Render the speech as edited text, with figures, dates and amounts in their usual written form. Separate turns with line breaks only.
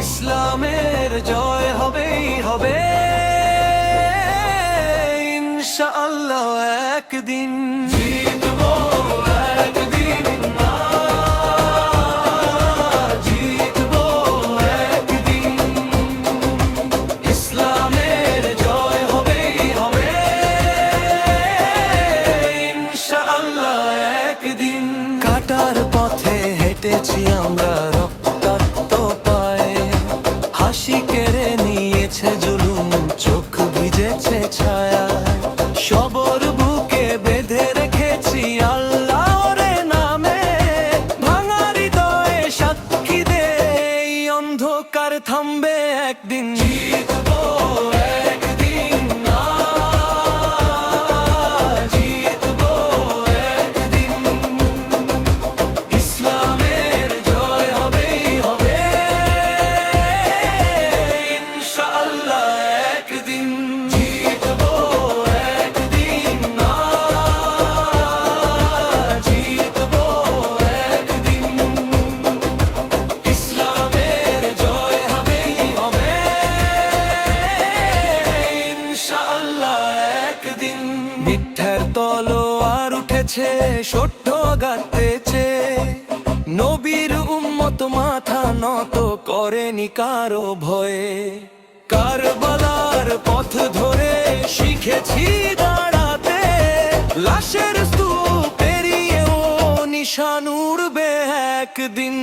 ইসলামের জয় হবেই হবে ইনশাআল্লাহ একদিন। জিতবো একদিন না, জিতবো একদিন। ইসলামের জয় হবেই হবে ইনশাআল্লাহ একদিন। কাটার পথে হেঁটেছি আমরা রক্তাক্ত পায়ে, হাসি কেড়ে নিয়েছে জুলুম, চোখ ভিজেছে ছায়া। সবর বুকে বেঁধে রেখেছি আল্লাহর নামে, ভাঙা হৃদয়ে সাক্ষী দে এই অন্ধকার থামবে একদিন। জিতবো একদিন না, জিতবো একদিন। ইসলামের জয় হবেই হবে ইনশাআল্লাহ একদিন। জিতবো একদিন না, জিতবো একদিন। ইসলামের জয় হবেই হবে ইনশাআল্লাহ একদিন। মিথ্যার তলোয়ার উঠেছে সত্য গাতেছে, নবীর উম্মত মাথা নত করেনি কারো ভয়ে। কারবালার পথ ধরে শিখেছি দাঁড়াতে, লাশের স্তূপ পেরিয়েও নিশান উড়বে একদিন।